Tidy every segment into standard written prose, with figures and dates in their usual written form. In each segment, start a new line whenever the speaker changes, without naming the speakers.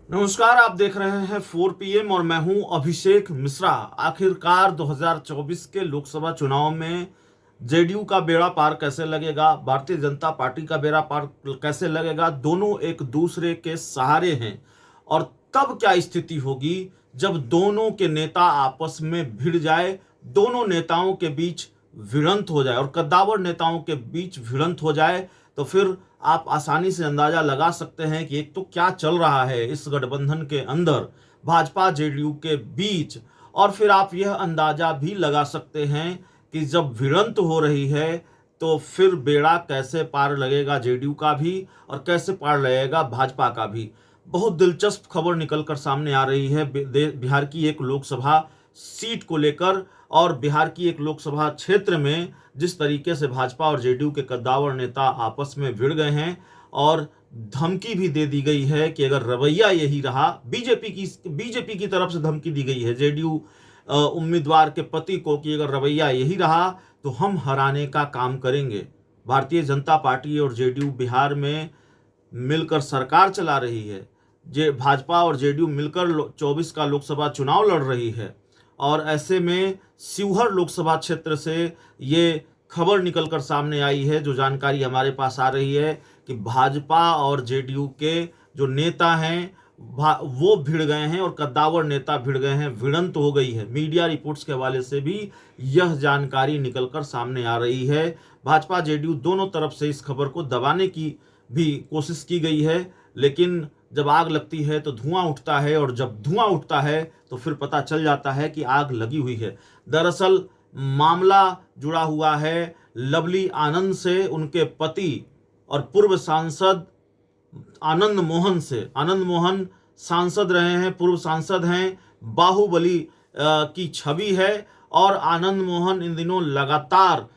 नमस्कार, आप देख रहे हैं 4 PM और मैं हूं अभिषेक मिश्रा। आखिरकार 2024 के लोकसभा चुनाव में जेडीयू का बेड़ा पार कैसे लगेगा, भारतीय जनता पार्टी का बेड़ा पार कैसे लगेगा। दोनों एक दूसरे के सहारे हैं और तब क्या स्थिति होगी जब दोनों के नेता आपस में भिड़ जाए, दोनों नेताओं के बीच भिड़ंत हो जाए और कद्दावर नेताओं के बीच भिड़ंत हो जाए, तो फिर आप आसानी से अंदाजा लगा सकते हैं कि एक तो क्या चल रहा है इस गठबंधन के अंदर भाजपा जेडीयू के बीच। और फिर आप यह अंदाजा भी लगा सकते हैं कि जब भिड़ंत हो रही है तो फिर बेड़ा कैसे पार लगेगा जेडीयू का भी और कैसे पार लगेगा भाजपा का भी। बहुत दिलचस्प खबर निकलकर सामने आ रही है बिहार की एक लोकसभा सीट को लेकर और बिहार की एक लोकसभा क्षेत्र में जिस तरीके से भाजपा और जेडीयू के कद्दावर नेता आपस में भिड़ गए हैं और धमकी भी दे दी गई है कि अगर रवैया यही रहा, बीजेपी की तरफ से धमकी दी गई है जेडीयू उम्मीदवार के पति को कि अगर रवैया यही रहा तो हम हराने का काम करेंगे। भारतीय जनता पार्टी और जेडीयू बिहार में मिलकर सरकार चला रही है। भाजपा और जेडीयू मिलकर 24 का लोकसभा चुनाव लड़ रही है और ऐसे में शिवहर लोकसभा क्षेत्र से ये खबर निकलकर सामने आई है, जो जानकारी हमारे पास आ रही है कि भाजपा और जेडीयू के जो नेता हैं वो भिड़ गए हैं और कद्दावर नेता भिड़ गए हैं, भिड़ंत हो गई है। मीडिया रिपोर्ट्स के हवाले से भी यह जानकारी निकलकर सामने आ रही है। भाजपा जेडीयू दोनों तरफ से इस खबर को दबाने की भी कोशिश की गई है, लेकिन जब आग लगती है तो धुआं उठता है और जब धुआं उठता है तो फिर पता चल जाता है कि आग लगी हुई है। दरअसल मामला जुड़ा हुआ है लवली आनंद से, उनके पति और पूर्व सांसद आनंद मोहन से। आनंद मोहन सांसद रहे हैं, पूर्व सांसद हैं, बाहुबली की छवि है और आनंद मोहन इन दिनों लगातार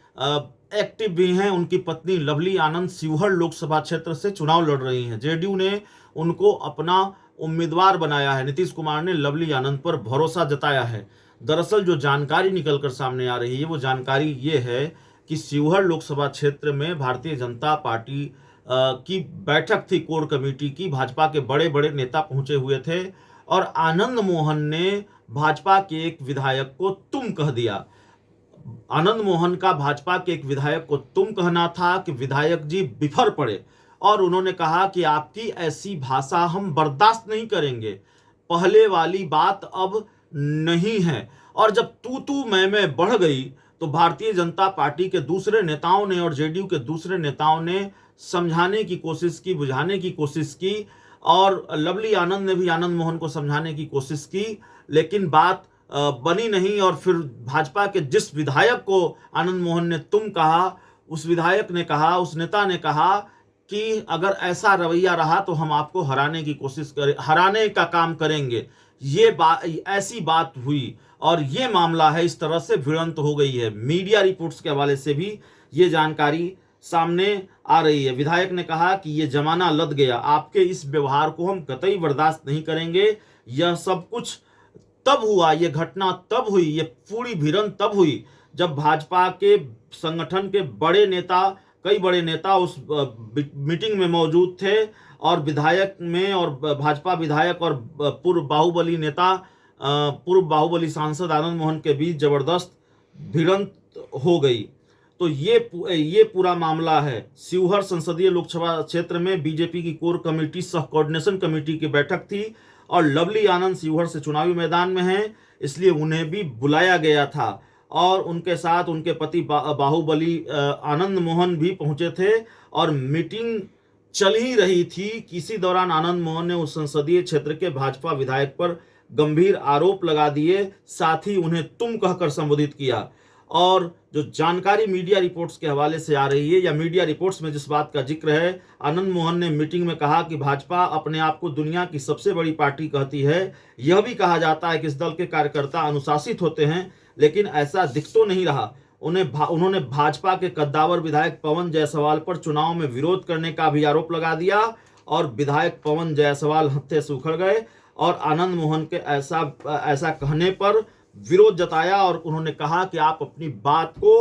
एक्टिव भी हैं। उनकी पत्नी लवली आनंद शिवहर लोकसभा क्षेत्र से चुनाव लड़ रही हैं। जेडीयू ने उनको अपना उम्मीदवार बनाया है। नीतीश कुमार ने लवली आनंद पर भरोसा जताया है। दरअसल जो जानकारी निकलकर सामने आ रही है वो जानकारी ये है कि शिवहर लोकसभा क्षेत्र में भारतीय जनता पार्टी की बैठक थी, कोर कमेटी की। भाजपा के बड़े बड़े नेता पहुंचे हुए थे और आनंद मोहन ने भाजपा के एक विधायक को तुम कह दिया। आनंद मोहन का भाजपा के एक विधायक को तुम कहना था कि विधायक जी बिफर पड़े और उन्होंने कहा कि आपकी ऐसी भाषा हम बर्दाश्त नहीं करेंगे, पहले वाली बात अब नहीं है। और जब तू मैं बढ़ गई तो भारतीय जनता पार्टी के दूसरे नेताओं ने और जेडीयू के दूसरे नेताओं ने समझाने की कोशिश की, बुझाने की कोशिश की और लवली आनंद ने भी आनंद मोहन को समझाने की कोशिश की, लेकिन बात बनी नहीं। और फिर भाजपा के जिस विधायक को आनंद मोहन ने तुम कहा, उस विधायक ने कहा, उस नेता ने कहा कि अगर ऐसा रवैया रहा तो हम आपको हराने की कोशिश करें, हराने का काम करेंगे। ये बात, ऐसी बात हुई और ये मामला है, इस तरह से भिड़ंत हो गई है। मीडिया रिपोर्ट्स के हवाले से भी ये जानकारी सामने आ रही है। विधायक ने कहा कि ये जमाना लद गया, आपके इस व्यवहार को हम कतई बर्दाश्त नहीं करेंगे। यह सब कुछ तब हुआ, ये घटना तब हुई, ये पूरी भिड़ंत तब हुई जब भाजपा के संगठन के बड़े नेता, कई बड़े नेता उस मीटिंग में मौजूद थे और विधायक में और भाजपा विधायक और पूर्व बाहुबली नेता, पूर्व बाहुबली सांसद आनंद मोहन के बीच जबरदस्त भिड़ंत हो गई। तो ये पूरा मामला है। शिवहर संसदीय लोकसभा क्षेत्र में बीजेपी की कोर कमेटी सह कोऑर्डिनेशन कमेटी की बैठक थी और लवली आनंद शिवहर से चुनावी मैदान में हैं, इसलिए उन्हें भी बुलाया गया था और उनके साथ उनके पति बाहुबली आनंद मोहन भी पहुंचे थे और मीटिंग चल ही रही थी। किसी दौरान आनंद मोहन ने उस संसदीय क्षेत्र के भाजपा विधायक पर गंभीर आरोप लगा दिए, साथ ही उन्हें तुम कहकर संबोधित किया। और जो जानकारी मीडिया रिपोर्ट्स के हवाले से आ रही है या मीडिया रिपोर्ट्स में जिस बात का जिक्र है, आनंद मोहन ने मीटिंग में कहा कि भाजपा अपने आप को दुनिया की सबसे बड़ी पार्टी कहती है। यह भी कहा जाता है कि इस दल के कार्यकर्ता अनुशासित होते हैं, लेकिन ऐसा दिख तो नहीं रहा। उन्होंने भाजपा के कद्दावर विधायक पवन जायसवाल पर चुनाव में विरोध करने का भी आरोप लगा दिया और विधायक पवन जायसवाल हत्थे से उखड़ गए और आनंद मोहन के ऐसा कहने पर विरोध जताया और उन्होंने कहा कि आप अपनी बात को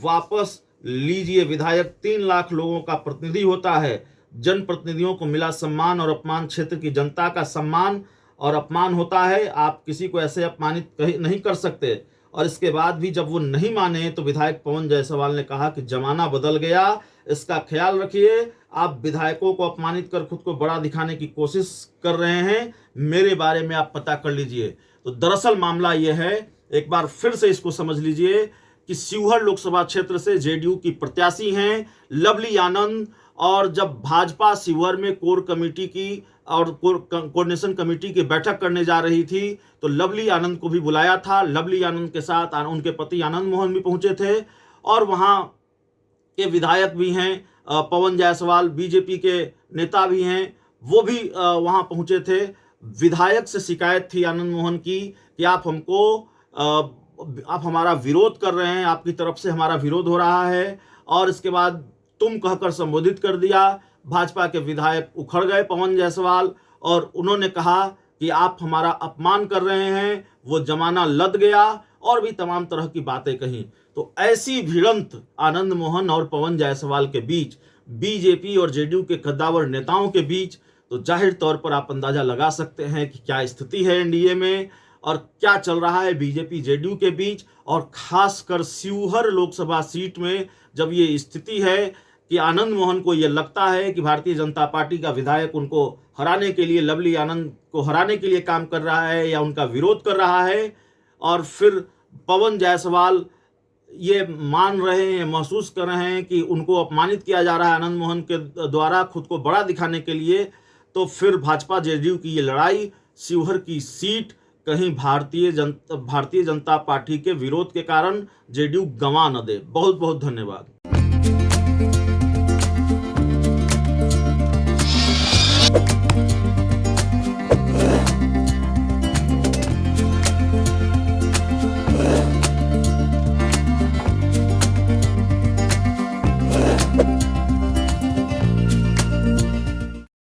वापस लीजिए। विधायक 3 लाख लोगों का प्रतिनिधि होता है, जनप्रतिनिधियों को मिला सम्मान और अपमान क्षेत्र की जनता का सम्मान और अपमान होता है। आप किसी को ऐसे अपमानित नहीं कर सकते। और इसके बाद भी जब वो नहीं माने तो विधायक पवन जायसवाल ने कहा कि जमाना बदल गया, इसका ख्याल रखिए। आप विधायकों को अपमानित कर खुद को बड़ा दिखाने की कोशिश कर रहे हैं, मेरे बारे में आप पता कर लीजिए। तो दरअसल मामला यह है, एक बार फिर से इसको समझ लीजिए कि शिवहर लोकसभा क्षेत्र से जेडीयू की प्रत्याशी हैं लवली आनंद। और जब भाजपा शिवहर में कोर कमेटी की और कोऑर्डिनेशन कमेटी की बैठक करने जा रही थी तो लवली आनंद को भी बुलाया था। लवली आनंद के साथ उनके पति आनंद मोहन भी पहुंचे थे और वहां के विधायक भी हैं, पवन जायसवाल बीजेपी के नेता भी हैं, वो भी वहां पहुंचे थे। विधायक से शिकायत थी आनंद मोहन की कि आप हमारा विरोध कर रहे हैं, आपकी तरफ से हमारा विरोध हो रहा है। और इसके बाद तुम कहकर संबोधित कर दिया। भाजपा के विधायक उखड़ गए पवन जायसवाल और उन्होंने कहा कि आप हमारा अपमान कर रहे हैं, वो जमाना लद गया और भी तमाम तरह की बातें कही। तो ऐसी भिड़ंत आनंद मोहन और पवन जायसवाल के बीच, बीजेपी और जेडीयू के कद्दावर नेताओं के बीच, तो जाहिर तौर पर आप अंदाजा लगा सकते हैं कि क्या स्थिति है एनडीए में और क्या चल रहा है बीजेपी जेडीयू के बीच। और खासकर शिवहर लोकसभा सीट में जब ये स्थिति है कि आनंद मोहन को ये लगता है कि भारतीय जनता पार्टी का विधायक उनको हराने के लिए, लवली आनंद को हराने के लिए काम कर रहा है या उनका विरोध कर रहा है, और फिर पवन जायसवाल ये मान रहे हैं, महसूस कर रहे हैं कि उनको अपमानित किया जा रहा है आनंद मोहन के द्वारा खुद को बड़ा दिखाने के लिए, तो फिर भाजपा जेडीयू की ये लड़ाई, शिवहर की सीट कहीं भारतीय जनता पार्टी के विरोध के कारण जेडीयू गंवा न दे। बहुत बहुत धन्यवाद।